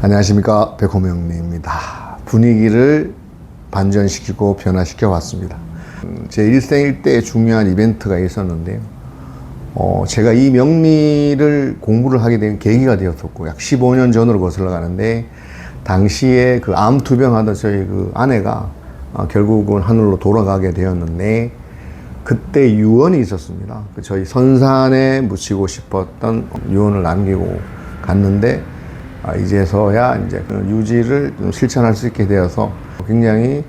안녕하십니까, 백호명리입니다. 분위기를 반전시키고 변화시켜 왔습니다. 제 일생 일대에 중요한 이벤트가 있었는데요. 제가 이 명리를 공부를 하게 된 계기가 되었었고, 약 15년 전으로 거슬러 가는데, 당시에 그 암투병하던 저희 그 아내가 결국은 하늘로 돌아가게 되었는데, 그때 유언이 있었습니다. 저희 선산에 묻히고 싶었던 유언을 남기고 갔는데, 이제서야 이제 유지를 좀 실천할 수 있게 되어서 굉장히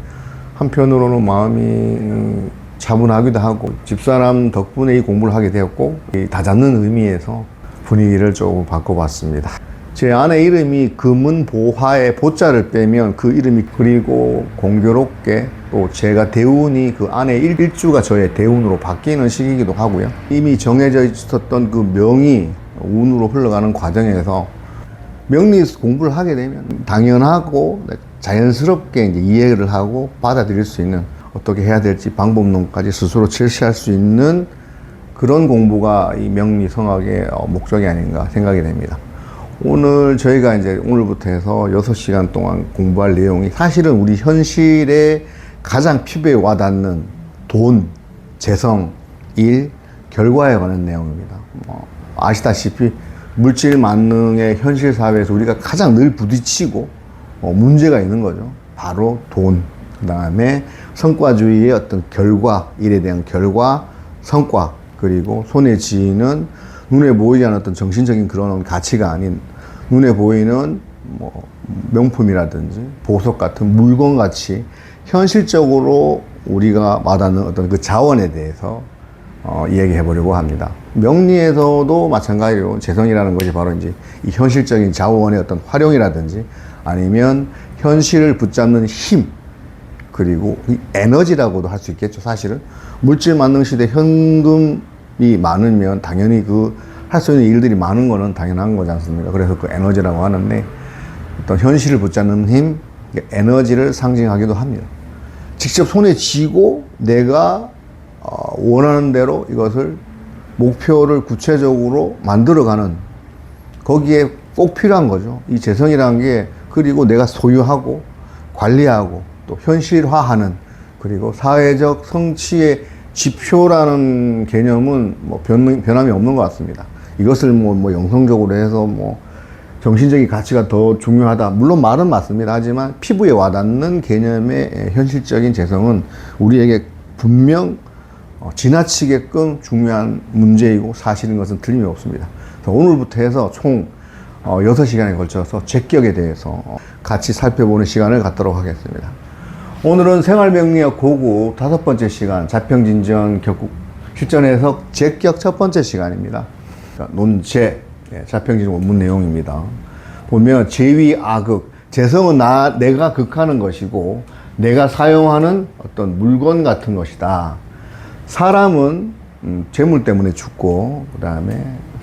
한편으로는 마음이 차분하기도 하고, 집사람 덕분에 이 공부를 하게 되었고, 이 다잡는 의미에서 분위기를 조금 바꿔봤습니다. 제 아내 이름이 금은보화의 보자를 빼면 그 이름이, 그리고 공교롭게 또 제가 대운이 그 아내 일주가 저의 대운으로 바뀌는 시기이기도 하고요. 이미 정해져 있었던 그 명이 운으로 흘러가는 과정에서 명리 공부를 하게 되면 당연하고 자연스럽게 이제 이해를 하고 받아들일 수 있는, 어떻게 해야 될지 방법론까지 스스로 제시할 수 있는 그런 공부가 이 명리 성학의 목적이 아닌가 생각이 됩니다. 오늘 저희가 이제 오늘부터 해서 6시간 동안 공부할 내용이 사실은 우리 현실에 가장 피부에 와닿는 돈, 재성, 일, 결과에 관한 내용입니다. 아시다시피 물질 만능의 현실 사회에서 우리가 가장 늘 부딪히고 문제가 있는 거죠. 바로 돈, 그 다음에 성과주의의 어떤 결과, 일에 대한 결과, 성과, 그리고 손에 쥐는 눈에 보이지 않는 어떤 정신적인 그런 가치가 아닌 눈에 보이는 뭐 명품이라든지 보석 같은 물건 같이 현실적으로 우리가 와닿는 어떤 그 자원에 대해서 이야기해 보려고 합니다. 명리에서도 마찬가지로 재성이라는 것이 바로 이제 이 현실적인 자원의 어떤 활용이라든지 아니면 현실을 붙잡는 힘, 그리고 이 에너지라고도 할 수 있겠죠. 사실은 물질 만능 시대 현금이 많으면 당연히 그 할 수 있는 일들이 많은 거는 당연한 거지 않습니까? 그래서 그 에너지라고 하는데, 어떤 현실을 붙잡는 힘, 에너지를 상징하기도 합니다. 직접 손에 쥐고 내가 원하는 대로 이것을 목표를 구체적으로 만들어가는, 거기에 꼭 필요한 거죠. 이 재성이라는 게, 그리고 내가 소유하고 관리하고 또 현실화하는, 그리고 사회적 성취의 지표라는 개념은 뭐 변함이 없는 것 같습니다. 이것을 뭐 영성적으로 해서 뭐 정신적인 가치가 더 중요하다, 물론 말은 맞습니다. 하지만 피부에 와닿는 개념의 현실적인 재성은 우리에게 분명 지나치게끔 중요한 문제이고 사실인 것은 틀림이 없습니다. 그래서 오늘부터 해서 총 6시간에 걸쳐서 제격에 대해서 같이 살펴보는 시간을 갖도록 하겠습니다. 오늘은 생활명리학 고급 5번째 시간, 자평진전 격국 실전 해석 제격 첫 번째 시간입니다. 논제, 자평진전 원문 내용입니다. 보면 재위 악극, 재성은 내가 극하는 것이고 내가 사용하는 어떤 물건 같은 것이다. 사람은 재물 때문에 죽고, 그 다음에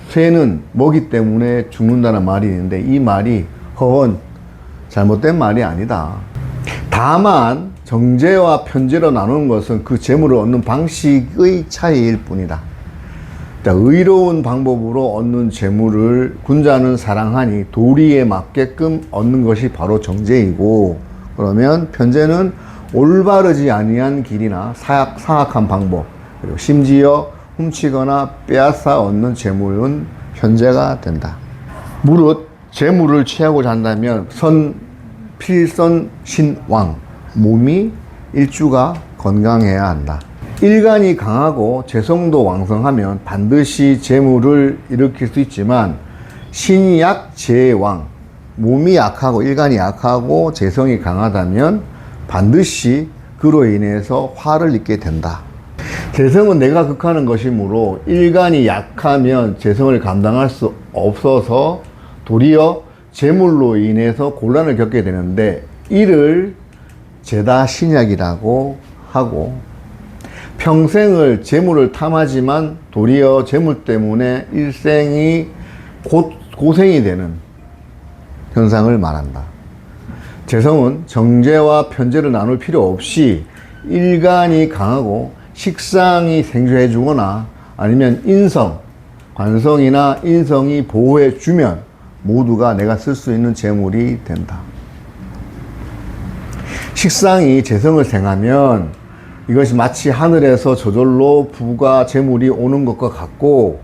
쇠는 먹이 때문에 죽는다는 말이 있는데, 이 말이 허언, 잘못된 말이 아니다. 다만 정제와 편제로 나누는 것은 그 재물을 얻는 방식의 차이일 뿐이다. 의로운 방법으로 얻는 재물을 군자는 사랑하니 도리에 맞게끔 얻는 것이 바로 정제이고, 그러면 편제는 올바르지 아니한 길이나 사악한 방법, 그리고 심지어 훔치거나 빼앗아 얻는 재물은 편제가 된다. 무릇 재물을 취하고자 한다면 필선신왕, 몸이 일주가 건강해야 한다. 일간이 강하고 재성도 왕성하면 반드시 재물을 일으킬 수 있지만, 신약재왕, 몸이 약하고 일간이 약하고 재성이 강하다면 반드시 그로 인해서 화를 입게 된다. 재성은 내가 극하는 것이므로 일간이 약하면 재성을 감당할 수 없어서 도리어 재물로 인해서 곤란을 겪게 되는데, 이를 제다 신약이라고 하고, 평생을 재물을 탐하지만 도리어 재물 때문에 일생이 고생이 되는 현상을 말한다. 재성은 정제와 편제를 나눌 필요 없이 일간이 강하고 식상이 생존해 주거나 아니면 인성, 관성이나 인성이 보호해 주면 모두가 내가 쓸 수 있는 재물이 된다. 식상이 재성을 생하면 이것이 마치 하늘에서 저절로 부가 재물이 오는 것과 같고,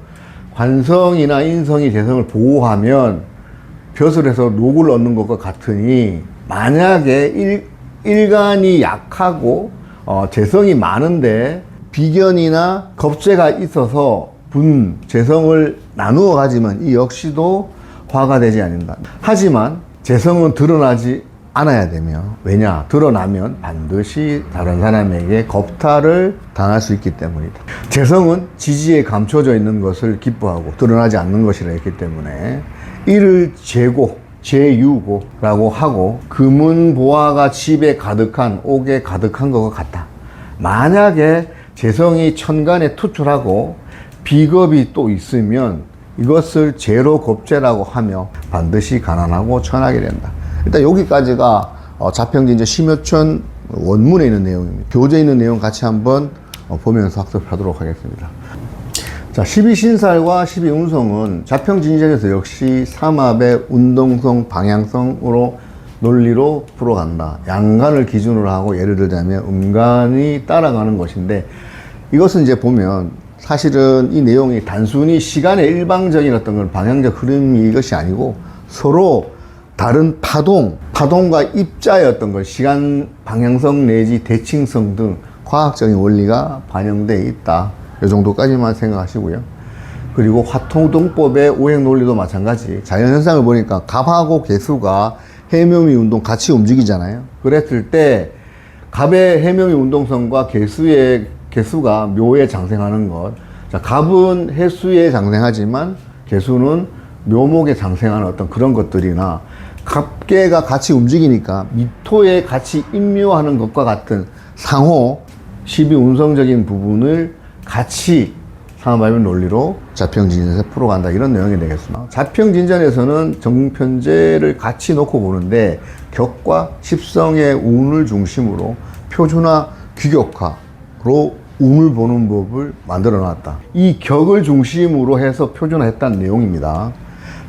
관성이나 인성이 재성을 보호하면 벼슬에서 녹을 얻는 것과 같으니, 만약에 일간이 약하고 재성이 많은데 비견이나 겁재가 있어서 재성을 나누어 가지면 이 역시도 화가 되지 않는다. 하지만 재성은 드러나지 않아야 되며, 왜냐? 드러나면 반드시 다른 사람에게 겁탈을 당할 수 있기 때문이다. 재성은 지지에 감춰져 있는 것을 기뻐하고 드러나지 않는 것이라 했기 때문에 이를 재유고라고 하고, 금은보화가 집에 가득한 옥에 가득한 것과 같다. 만약에 재성이 천간에 투출하고 비겁이 또 있으면 이것을 재로겁재라고 하며 반드시 가난하고 천하게 된다. 일단 여기까지가 자평진제 심여천 원문에 있는 내용입니다. 교재에 있는 내용 같이 한번 보면서 학습하도록 하겠습니다. 자, 12신살과 12운성은 자평진전에서 역시 삼합의 운동성, 방향성으로 논리로 풀어간다. 양간을 기준으로 하고, 예를 들자면 음간이 따라가는 것인데, 이것은 이제 보면 사실은 이 내용이 단순히 시간의 일방적인 어떤 걸 방향적 흐름이 이것이 아니고, 서로 다른 파동과 입자의 어떤 걸 시간 방향성 내지 대칭성 등 과학적인 원리가 반영되어 있다. 이 정도까지만 생각하시고요. 그리고 화통동법의 오행 논리도 마찬가지. 자연현상을 보니까 갑하고 개수가 해묘미 운동 같이 움직이잖아요. 그랬을 때 갑의 해묘미 운동성과 개수가 묘에 장생하는 것. 자, 갑은 해수에 장생하지만 개수는 묘목에 장생하는 어떤 그런 것들이나, 갑계가 같이 움직이니까 미토에 같이 임묘하는 것과 같은 상호 12운성적인 부분을 같이 삼합의 논리로 자평진전에서 풀어간다. 이런 내용이 되겠습니다. 자평진전에서는 정편제를 같이 놓고 보는데, 격과 십성의 운을 중심으로 표준화, 규격화로 운을 보는 법을 만들어 놨다. 이 격을 중심으로 해서 표준화했다는 내용입니다.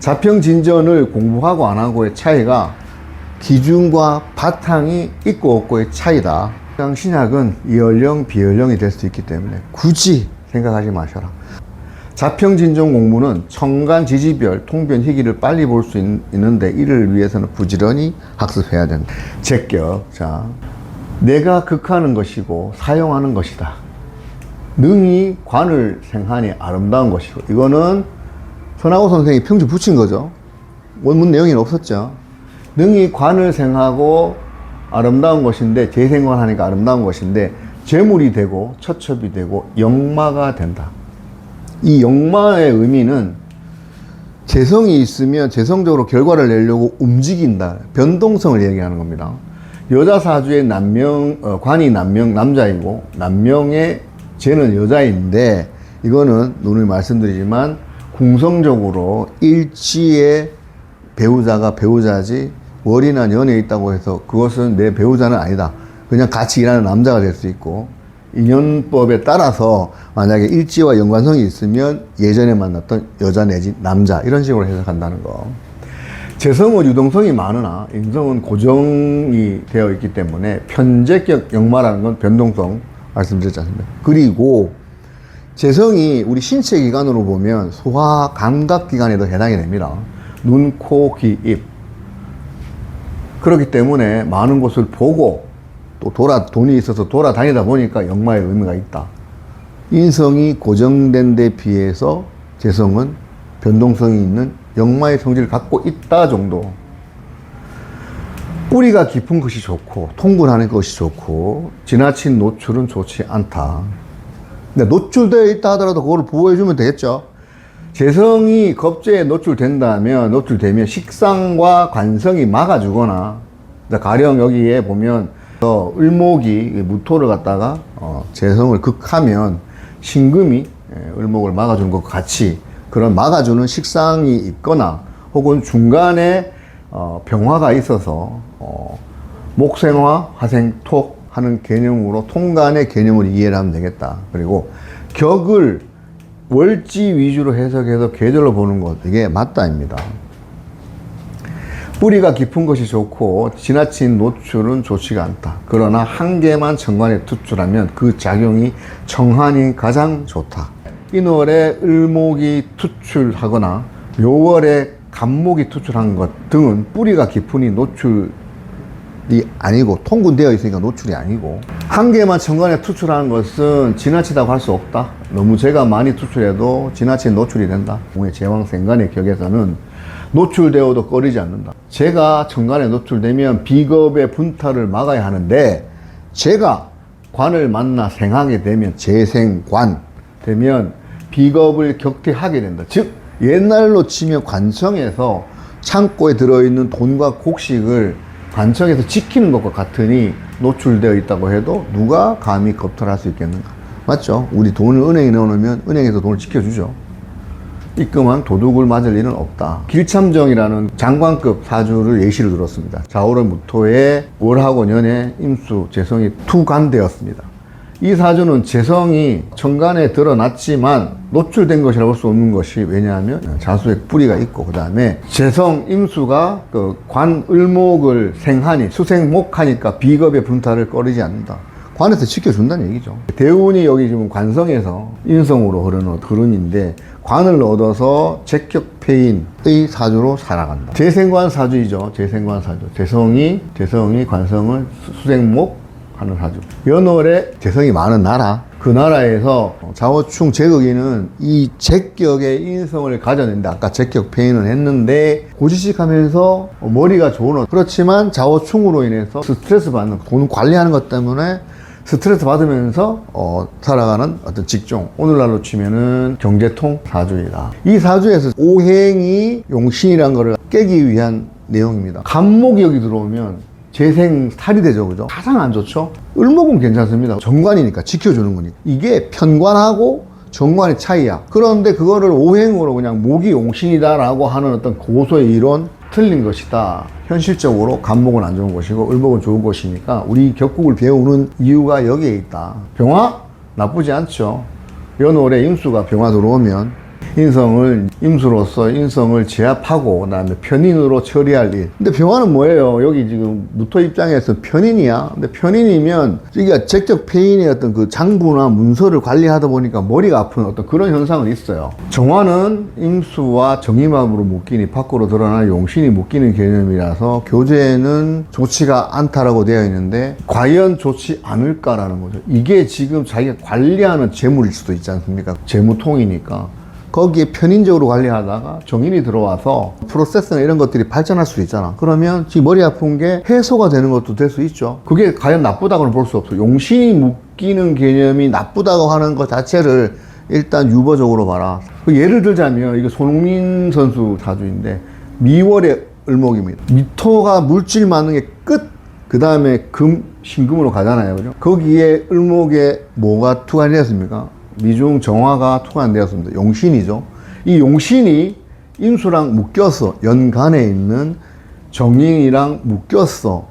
자평진전을 공부하고 안 하고의 차이가 기준과 바탕이 있고 없고의 차이다. 신약은 이연령, 비연령이 될 수 있기 때문에 굳이 생각하지 마셔라. 자평진전 공부는 천간, 지지별, 통변, 희기를 빨리 볼 수 있는데, 이를 위해서는 부지런히 학습해야 된다. 제격. 자, 내가 극하는 것이고 사용하는 것이다. 능히 관을 생하니 아름다운 것이고, 이거는 선하고 선생이 평지 붙인 거죠. 원문 내용에는 없었죠. 능히 관을 생하고 아름다운 것인데, 재생관하니까 아름다운 것인데, 재물이 되고 처첩이 되고 역마가 된다. 이 역마의 의미는 재성이 있으면 재성적으로 결과를 내려고 움직인다. 변동성을 얘기하는 겁니다. 여자 사주의 관이 남자이고 남명의 쟤는 여자인데, 이거는 오늘 말씀드리지만 궁성적으로 일지의 배우자가 배우자지 월이나 연에 있다고 해서 그것은 내 배우자는 아니다. 그냥 같이 일하는 남자가 될 수 있고, 인연법에 따라서 만약에 일지와 연관성이 있으면 예전에 만났던 여자 내지 남자, 이런 식으로 해석한다는 거. 재성은 유동성이 많으나 인성은 고정이 되어 있기 때문에 편재격 역마라는 건 변동성 말씀드렸지 않습니까? 그리고 재성이 우리 신체 기관으로 보면 소화 감각 기관에도 해당이 됩니다. 눈, 코, 귀, 입. 그렇기 때문에 많은 곳을 보고 또 돈이 있어서 돌아다니다 보니까 역마의 의미가 있다. 인성이 고정된 데 비해서 재성은 변동성이 있는 역마의 성질을 갖고 있다 정도. 뿌리가 깊은 것이 좋고 통분하는 것이 좋고 지나친 노출은 좋지 않다. 근데 노출되어 있다 하더라도 그걸 보호해주면 되겠죠. 재성이 겁재에 노출되면 식상과 관성이 막아주거나, 가령 여기에 보면 을목이 무토를 갖다가 재성을 극하면 신금이 을목을 막아주는 것과 같이 그런 막아주는 식상이 있거나, 혹은 중간에 병화가 있어서 목생화, 화생토 하는 개념으로 통간의 개념을 이해를 하면 되겠다. 그리고 격을 월지 위주로 해석해서 계절로 보는 것, 이게 맞다입니다. 뿌리가 깊은 것이 좋고 지나친 노출은 좋지가 않다. 그러나 한 개만 정관에 투출하면 그 작용이 정한이 가장 좋다. 인월에 을목이 투출하거나 묘월에 간목이 투출한 것 등은 뿌리가 깊으니 노출이 아니고 통군되어 있으니까 노출이 아니고, 한 개만 정관에 투출하는 것은 지나치다고 할 수 없다. 너무 제가 많이 투출해도 지나친 노출이 된다. 제왕생관의 격에서는 노출되어도 꺼리지 않는다. 제가 정관에 노출되면 비겁의 분탈을 막아야 하는데, 제가 관을 만나 생하게 되면 재생관 되면 비겁을 격퇴하게 된다. 즉 옛날로 치면 관청에서 창고에 들어있는 돈과 곡식을 관청에서 지키는 것과 같으니 노출되어 있다고 해도 누가 감히 겁탈할 수 있겠는가? 맞죠? 우리 돈을 은행에 넣어놓으면 은행에서 돈을 지켜주죠. 입금한 도둑을 맞을 일은 없다. 길참정이라는 장관급 사주를 예시를 들었습니다. 좌우를 무토에 월하고 년에 임수, 재성이 투관되었습니다. 이 사주는 재성이 천간에 드러났지만 노출된 것이라고 볼 수 없는 것이, 왜냐하면 자수의 뿌리가 있고, 그 다음에 재성, 임수가 그 관, 을목을 생하니 수생목하니까 비겁의 분탈을 꺼리지 않는다. 관에서 지켜준다는 얘기죠. 대운이 여기 지금 관성에서 인성으로 흐르는 흐름인데, 관을 얻어서 제격패인의 사주로 살아간다. 재생관 사주이죠. 재생관 사주. 재성이 관성을 수생목 하는 사주. 연월에 재성이 많은 나라, 그 나라에서 자오충 제극이는 이 제격의 인성을 가졌는데, 아까 제격 폐인은 했는데 고지식하면서 머리가 좋은, 그렇지만 자오충으로 인해서 스트레스 받는, 돈 관리하는 것 때문에 스트레스 받으면서 살아가는 어떤 직종, 오늘날로 치면은 경제통 사주이다. 이 사주에서 오행이 용신이라는 거를 깨기 위한 내용입니다. 간목이 여기 들어오면 재생살이 되죠, 그죠? 가장 안 좋죠? 을목은 괜찮습니다. 정관이니까, 지켜주는 거니까. 이게 편관하고 정관의 차이야. 그런데 그거를 오행으로 그냥 목이 용신이다라고 하는 어떤 고소의 이론, 틀린 것이다. 현실적으로 간목은 안 좋은 것이고 을목은 좋은 것이니까 우리 격국을 배우는 이유가 여기에 있다. 병화? 나쁘지 않죠. 연월에 임수가 병화 들어오면 임수로서 인성을 제압하고 그다음에 편인으로 처리할 일. 근데 병화는 뭐예요? 여기 지금 무토 입장에서 편인이야. 근데 편인이면 이게 제격 폐인의 어떤 그 장부나 문서를 관리하다 보니까 머리가 아픈 어떤 그런 현상은 있어요. 정화는 임수와 정임합으로 묶이니 밖으로 드러나 용신이 묶이는 개념이라서 교재에는 좋지가 않다라고 되어 있는데, 과연 좋지 않을까라는 거죠. 이게 지금 자기가 관리하는 재물일 수도 있지 않습니까? 재무통이니까. 거기에 편인적으로 관리하다가 정인이 들어와서 프로세스나 이런 것들이 발전할 수 있잖아. 그러면 지금 머리 아픈 게 해소가 되는 것도 될 수 있죠. 그게 과연 나쁘다고는 볼 수 없어. 용신이 묶이는 개념이 나쁘다고 하는 것 자체를 일단 유보적으로 봐라. 예를 들자면 이거 손흥민 선수 사주인데 미월의 을목입니다. 미토가 물질 많은 게 끝, 그 다음에 금, 신금으로 가잖아요. 그죠? 거기에 을목에 뭐가 투관이 되었습니까? 미중 정화가 투관되었습니다. 용신이죠. 이 용신이 임수랑 묶여서 연간에 있는 정인이랑 묶였어.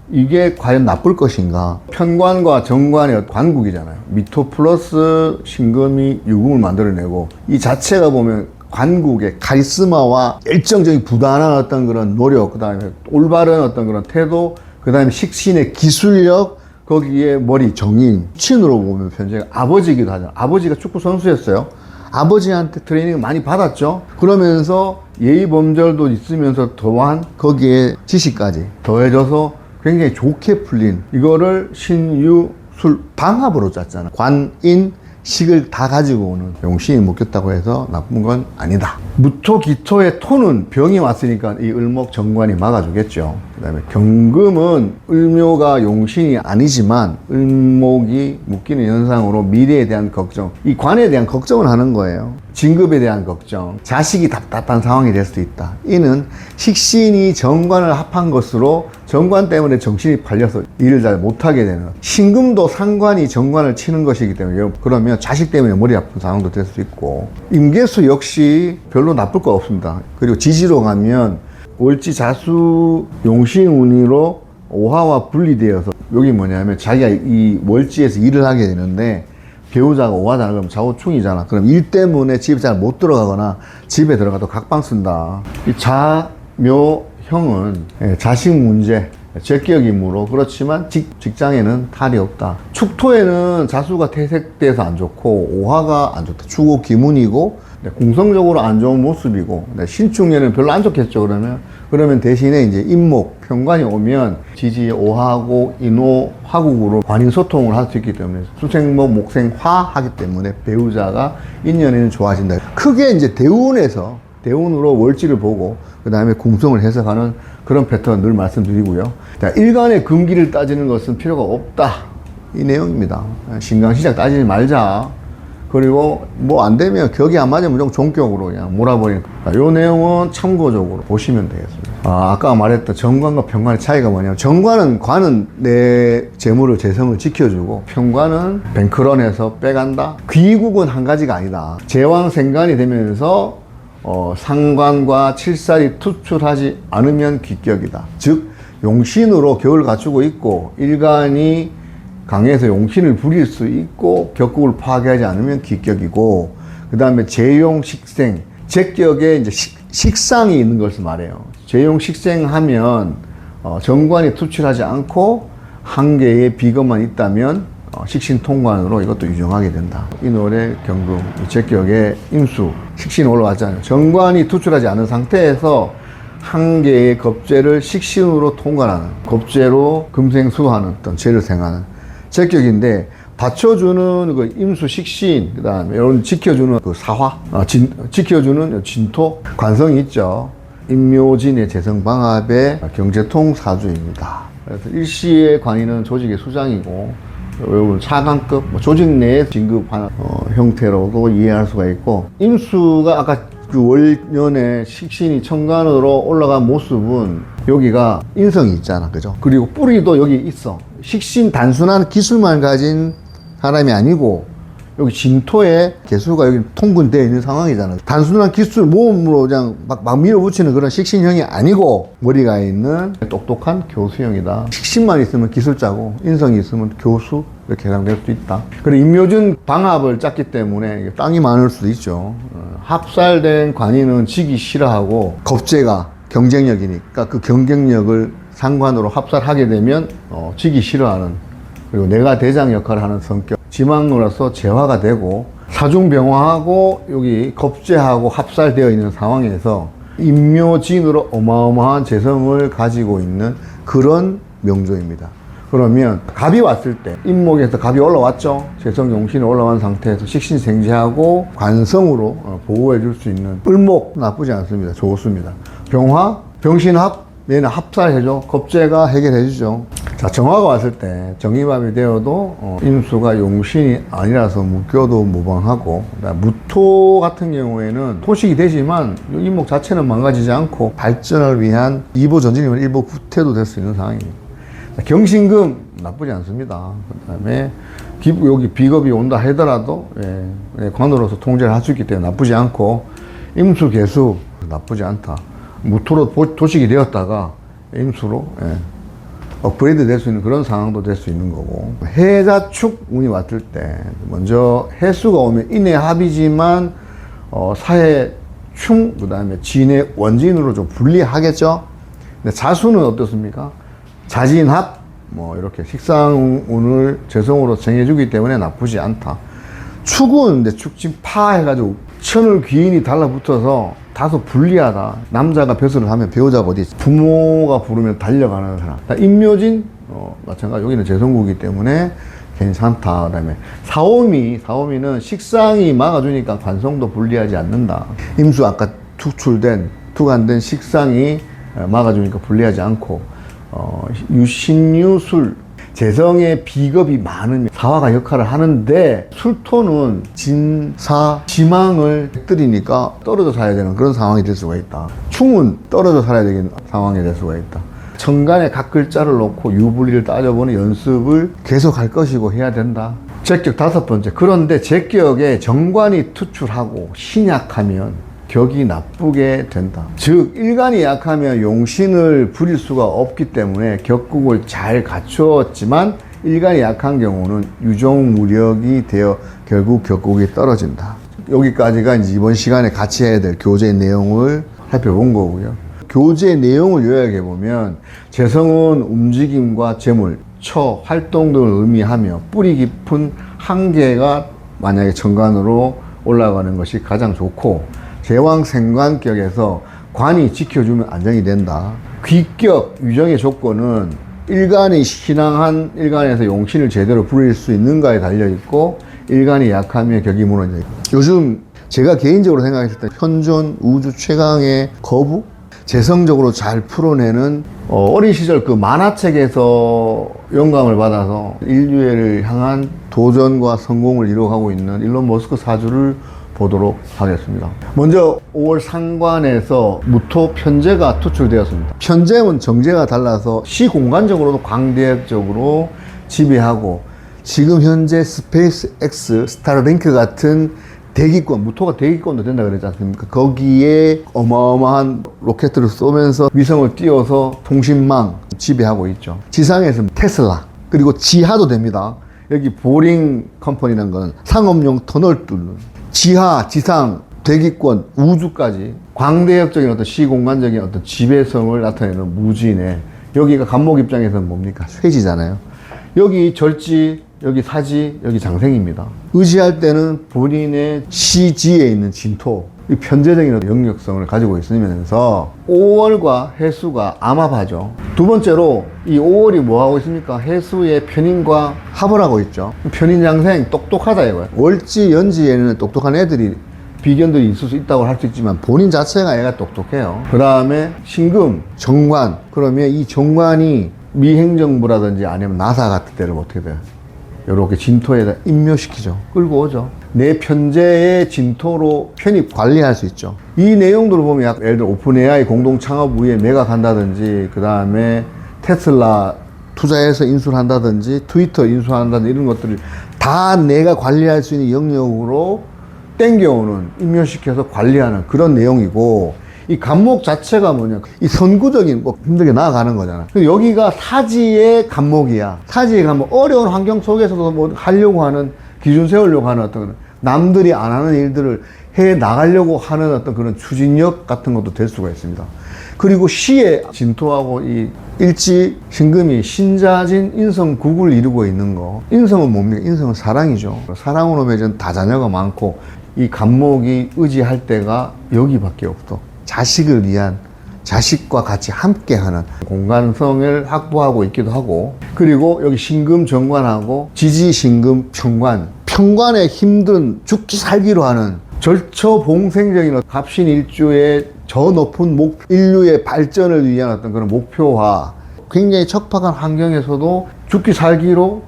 이게 과연 나쁠 것인가? 편관과 정관의 관국이잖아요. 미토 플러스 신금이 유금을 만들어내고, 이 자체가 보면 관국의 카리스마와 열정적인 부단한 어떤 그런 노력, 그 다음에 올바른 어떤 그런 태도, 그 다음에 식신의 기술력, 거기에 머리 정인, 친으로 보면 편제가 아버지이기도 하잖아요. 아버지가 축구 선수였어요. 아버지한테 트레이닝을 많이 받았죠. 그러면서 예의 범절도 있으면서 더한 거기에 지식까지 더해져서 굉장히 좋게 풀린, 이거를 신유술 방합으로 짰잖아. 관인 식을 다 가지고 오는 용신이 묶였다고 해서 나쁜 건 아니다. 무토 기토의 토는 병이 왔으니까 이 을목 정관이 막아주겠죠. 그 다음에 경금은 을묘가 용신이 아니지만 을목이 묶이는 현상으로 미래에 대한 걱정, 이 관에 대한 걱정을 하는 거예요. 진급에 대한 걱정, 자식이 답답한 상황이 될 수도 있다. 이는 식신이 정관을 합한 것으로 정관 때문에 정신이 팔려서 일을 잘 못하게 되는, 신금도 상관이 정관을 치는 것이기 때문에 그러면 자식 때문에 머리 아픈 상황도 될 수 있고, 임계수 역시 별로 나쁠 거 없습니다. 그리고 지지로 가면 월지 자수 용신 운이로 오화와 분리되어서, 여기 뭐냐면 자기가 이 월지에서 일을 하게 되는데 배우자가 오화잖아. 그럼 좌우충이잖아. 그럼 일 때문에 집에 잘 못 들어가거나 집에 들어가도 각방 쓴다. 이 자, 묘, 형은 자식 문제, 제격이므로 그렇지만 직장에는 탈이 없다. 축토에는 자수가 퇴색돼서 안 좋고 오화가 안 좋다. 축오 기문이고 공성적으로 안 좋은 모습이고 신축년은 별로 안 좋겠죠. 그러면 대신에 이제 임목 편관이 오면 지지 오하고 인호 화국으로 관인 소통을 할 수 있기 때문에 수생목 목생 화 하기 때문에 배우자가 인연에는 좋아진다. 크게 이제 대운으로 월지를 보고 그 다음에 궁성을 해석하는 그런 패턴 늘 말씀드리고요. 자, 일간의 금기를 따지는 것은 필요가 없다. 이 내용입니다. 신강시작 따지지 말자. 그리고 뭐 안 되면 격이 안 맞으면 무조건 종격으로 그냥 몰아버리는. 요 내용은 참고적으로 보시면 되겠습니다. 아까 말했던 정관과 편관의 차이가 뭐냐면 관은 내 재물을 재성을 지켜주고 편관은 뱅크런해서 빼간다. 귀국은 한 가지가 아니다. 제왕생관이 되면서 상관과 칠살이 투출하지 않으면 귀격이다. 즉 용신으로 격을 갖추고 있고 일간이 강해서 용신을 부릴 수 있고 격국을 파괴하지 않으면 귀격이고, 그 다음에 제용식생, 제격에 이제 식상이 있는 것을 말해요. 제용식생하면 정관이 투출하지 않고 한 개의 비거만 있다면 식신통관으로 이것도 유정하게 된다. 이 노래 경금, 제격에 임수, 식신이 올라왔잖아요. 정관이 투출하지 않은 상태에서 한 개의 겁재를 식신으로 통관하는, 겁재로 금생수하는 어떤 재를 생하는 제격인데, 받쳐주는 그 임수 식신, 그 다음에 이런 지켜주는 그 사화, 지켜주는 진토, 관성이 있죠. 임묘진의 재성방합의 경제통 사주입니다. 그래서 일시의 관이는 조직의 수장이고, 여러분 차관급, 조직 내의 진급하는 형태로도 이해할 수가 있고, 임수가 아까 그 월년에 식신이 천간으로 올라간 모습은 여기가 인성이 있잖아, 그죠? 그리고 뿌리도 여기 있어. 식신 단순한 기술만 가진 사람이 아니고 여기 진토에 개수가 여기 통분되어 있는 상황이잖아. 단순한 기술 모험으로 그냥 막 밀어붙이는 그런 식신형이 아니고 머리가 있는 똑똑한 교수형이다. 식신만 있으면 기술자고 인성이 있으면 교수, 이렇게 해당될 수도 있다. 그리고 임묘진 방합을 짰기 때문에 땅이 많을 수도 있죠. 합살된 관인은 지기 싫어하고 겁재가 경쟁력이니까 그 경쟁력을 상관으로 합살하게 되면 지기 싫어하는, 그리고 내가 대장 역할을 하는 성격, 지망로라서 재화가 되고 사중병화하고 여기 겁재하고 합살되어 있는 상황에서 임묘진으로 어마어마한 재성을 가지고 있는 그런 명조입니다. 그러면 갑이 왔을 때 임목에서 갑이 올라왔죠. 재성용신이 올라간 상태에서 식신생재하고 관성으로 보호해 줄 수 있는 을목 나쁘지 않습니다. 좋습니다. 병화, 병신합, 얘는 합살해줘. 겁재가 해결해주죠. 자, 정화가 왔을 때 정의밥이 되어도 임수가 용신이 아니라서 묶여도 무방하고, 무토 같은 경우에는 토식이 되지만 임목 자체는 망가지지 않고 발전을 위한 이보 전진이면 일보 후퇴도 될 수 있는 상황입니다. 경신금 나쁘지 않습니다. 그 다음에 여기 비겁이 온다 하더라도 관으로서 통제를 할 수 있기 때문에 나쁘지 않고, 임수 개수 나쁘지 않다. 무토로 도식이 되었다가 임수로 업그레이드 될 수 있는 그런 상황도 될 수 있는 거고, 해자축 운이 왔을 때 먼저 해수가 오면 인의 합이지만 사해충, 그 다음에 진의 원진으로 좀 불리하겠죠. 근데 자수는 어떻습니까? 자진합, 이렇게 식상운을 재성으로 정해주기 때문에 나쁘지 않다. 축은, 근데 축진파 해가지고 천을 귀인이 달라붙어서 다소 불리하다. 남자가 벼슬을 하면 배우자가 어디 있어? 부모가 부르면 달려가는 사람. 임묘진, 마찬가지. 여기는 재성국이기 때문에 괜찮다. 그 다음에 사오미는 식상이 막아주니까 관성도 불리하지 않는다. 임수 아까 투간된 식상이 막아주니까 불리하지 않고, 유신유술, 재성의 비겁이 많으면 사화가 역할을 하는데, 술토는 진사, 지망을 획들이니까 떨어져 살아야 되는 그런 상황이 될 수가 있다. 충은 떨어져 살아야 되는 상황이 될 수가 있다. 천간에 각 글자를 놓고 유불리를 따져보는 연습을 계속 할 것이고 해야 된다. 제격 5번째. 그런데 제격에 정관이 투출하고 신약하면 격이 나쁘게 된다. 즉 일간이 약하면 용신을 부릴 수가 없기 때문에 격국을 잘 갖추었지만 일간이 약한 경우는 유종무력이 되어 결국 격국이 떨어진다. 여기까지가 이제 이번 시간에 같이 해야 될 교재 내용을 살펴본 거고요. 교재 내용을 요약해 보면 재성은 움직임과 재물, 처, 활동 등을 의미하며 뿌리 깊은 한계가 만약에 정관으로 올라가는 것이 가장 좋고, 제왕생관격에서 관이 지켜주면 안정이 된다. 귀격, 유정의 조건은 일간이 신앙한 일간에서 용신을 제대로 부릴 수 있는가에 달려있고, 일간이 약하면 격이 무너져 있고. 요즘 제가 개인적으로 생각했을 때 현존 우주 최강의 거부? 재성적으로 잘 풀어내는 어린 시절 그 만화책에서 영감을 받아서 인류를 향한 도전과 성공을 이루어가고 있는 일론 머스크 사주를 보도록 하겠습니다. 먼저 5월 상관에서 무토 편제가 투출되었습니다. 편제는 정제가 달라서 시공간적으로도 광대역적으로 지배하고, 지금 현재 스페이스 X, 스타링크 같은 대기권, 무토가 대기권도 된다 그랬지 않습니까? 거기에 어마어마한 로켓들을 쏘면서 위성을 띄워서 통신망 지배하고 있죠. 지상에서 테슬라, 그리고 지하도 됩니다. 여기 보링 컴퍼니라는 건 상업용 터널 뚫는, 지하, 지상, 대기권, 우주까지 광대역적인 어떤 시공간적인 어떤 지배성을 나타내는 무지네. 여기가 간목 입장에서는 뭡니까? 쇠지잖아요. 여기 절지, 여기 사지, 여기 장생입니다. 의지할 때는 본인의 시지에 있는 진토, 이 편재적인 영역성을 가지고 있으면서 5월과 해수가 암합하죠. 두 번째로 이 5월이 뭐 하고 있습니까? 해수의 편인과 합을 하고 있죠. 편인장생, 똑똑하다 이거예요. 월지, 연지에는 똑똑한 애들이, 비견들이 있을 수 있다고 할 수 있지만 본인 자체가 애가 똑똑해요. 그 다음에 신금, 정관. 그러면 이 정관이 미 행정부라든지 아니면 나사 같은 데를 어떻게 돼요? 이렇게 진토에다 임묘시키죠. 끌고 오죠. 내 편재의 진토로 편입 관리할 수 있죠. 이 내용들을 보면 약간 예를 들어 오픈 AI 공동 창업 위에 매각한다든지, 그 다음에 테슬라 투자해서 인수를 한다든지, 트위터 인수한다든지, 이런 것들을 다 내가 관리할 수 있는 영역으로 땡겨오는, 임묘시켜서 관리하는 그런 내용이고, 이 간목 자체가 뭐냐, 이 선구적인 뭐 힘들게 나아가는 거잖아. 근데 여기가 사지의 간목이야. 사지의 간목, 어려운 환경 속에서도 뭐 하려고 하는, 기준 세우려고 하는 어떤 남들이 안 하는 일들을 해 나가려고 하는 어떤 그런 추진력 같은 것도 될 수가 있습니다. 그리고 시의 진토하고 이 일지 신금이 신자진 인성국을 이루고 있는 거. 인성은 뭡니까? 인성은 사랑이죠. 사랑으로 맺은 다자녀가 많고, 이 간목이 의지할 때가 여기밖에 없어. 자식을 위한, 자식과 같이 함께하는 공간성을 확보하고 있기도 하고, 그리고 여기 신금 정관하고 지지 신금 편관, 편관에 힘든 죽기 살기로 하는 절처봉생적인 갑신일주의 저 높은 인류의 발전을 위한 어떤 그런 목표화, 굉장히 척박한 환경에서도 죽기 살기로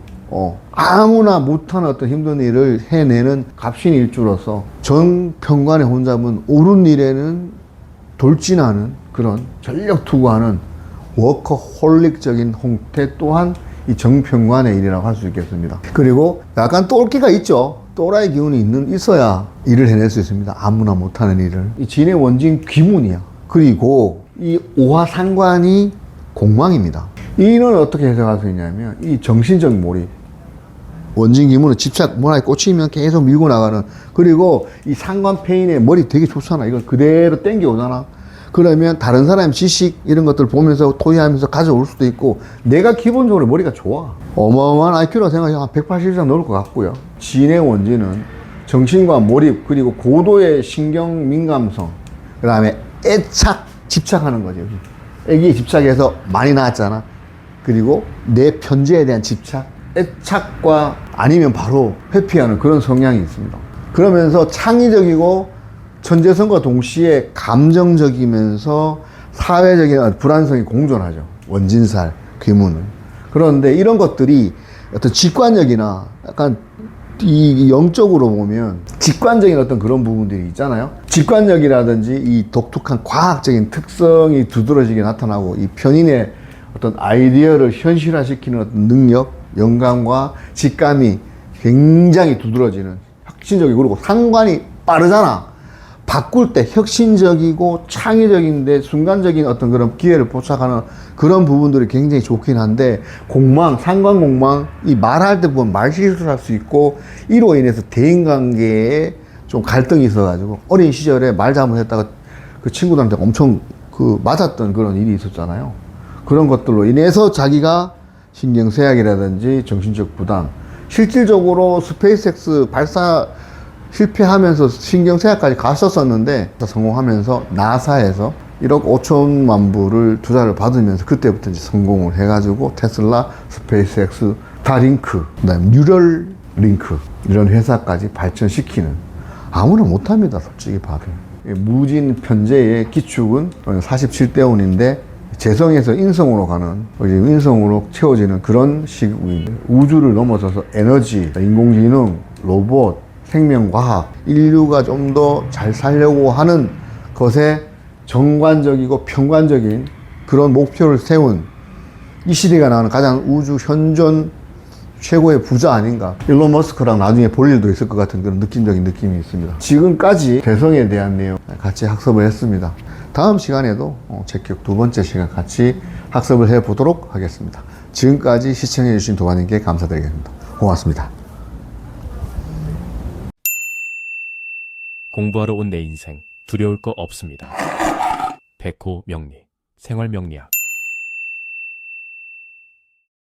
아무나 못하는 어떤 힘든 일을 해내는 갑신일주로서 전 편관의 혼잡은 옳은 일에는 돌진하는 그런 전력 투구하는 워커홀릭적인 홍태 또한 이 정편관의 일이라고 할 수 있겠습니다. 그리고 약간 똘끼가 있죠. 또라이 기운이 있어야 일을 해낼 수 있습니다. 아무나 못하는 일을. 이 진의 원진 귀문이야. 그리고 이 오화상관이 공망입니다. 이는 어떻게 해석할 수 있냐면, 이 정신적 몰입, 원진 기문은 집착 문화에 꽂히면 계속 밀고 나가는, 그리고 이 상관 페인의 머리 되게 좋잖아. 이걸 그대로 땡겨오잖아. 그러면 다른 사람 지식 이런 것들 보면서 토의하면서 가져올 수도 있고, 내가 기본적으로 머리가 좋아. 어마어마한 IQ라고 생각하면 한 180 이상 넣을 것 같고요. 진의 원진은 정신과 몰입, 그리고 고도의 신경 민감성, 그 다음에 애착, 집착하는 거죠. 애기에 집착해서 많이 나왔잖아. 그리고 내 편재에 대한 집착, 애착과 아니면 바로 회피하는 그런 성향이 있습니다. 그러면서 창의적이고 천재성과 동시에 감정적이면서 사회적인 불안성이 공존하죠. 원진살, 귀문은. 그런데 이런 것들이 어떤 직관력이나 약간 이 영적으로 보면 직관적인 어떤 그런 부분들이 있잖아요. 직관력이라든지 이 독특한 과학적인 특성이 두드러지게 나타나고, 이 편인의 어떤 아이디어를 현실화시키는 어떤 능력, 영감과 직감이 굉장히 두드러지는 혁신적이고, 그리고 상관이 빠르잖아. 바꿀 때 혁신적이고 창의적인데 순간적인 어떤 그런 기회를 포착하는 그런 부분들이 굉장히 좋긴 한데, 공망, 상관공망, 이 말할 때 보면 말실수를 할 수 있고, 이로 인해서 대인관계에 좀 갈등이 있어가지고 어린 시절에 말 잘못했다가 그 친구들한테 엄청 그 맞았던 그런 일이 있었잖아요. 그런 것들로 인해서 자기가 신경쇠약이라든지 정신적 부담, 실질적으로 스페이스X 발사 실패하면서 신경쇠약까지 갔었었는데 성공하면서 나사에서 1억 5천만 불을 투자를 받으면서 그때부터 이제 성공을 해가지고 테슬라, 스페이스X, 스타링크, 그다음 뉴럴링크 이런 회사까지 발전시키는 아무나 못합니다. 솔직히 봐도. 무진 편제의 기축은 47대운인데 재성에서 인성으로 가는 인성으로 채워지는 그런 시기입니다. 우주를 넘어서서 에너지, 인공지능, 로봇, 생명과학, 인류가 좀 더 잘 살려고 하는 것에 정관적이고 평관적인 그런 목표를 세운 이 시대가 나가는 가장 우주 현존 최고의 부자 아닌가. 일론 머스크랑 나중에 볼 일도 있을 것 같은 그런 느낌적인 느낌이 있습니다. 지금까지 대성에 대한 내용 같이 학습을 했습니다. 다음 시간에도 제격 두 번째 시간 같이 학습을 해보도록 하겠습니다. 지금까지 시청해주신 도마님께 감사드리겠습니다. 고맙습니다. 공부하러 온 내 인생 두려울 거 없습니다. 백호 명리 생활 명리학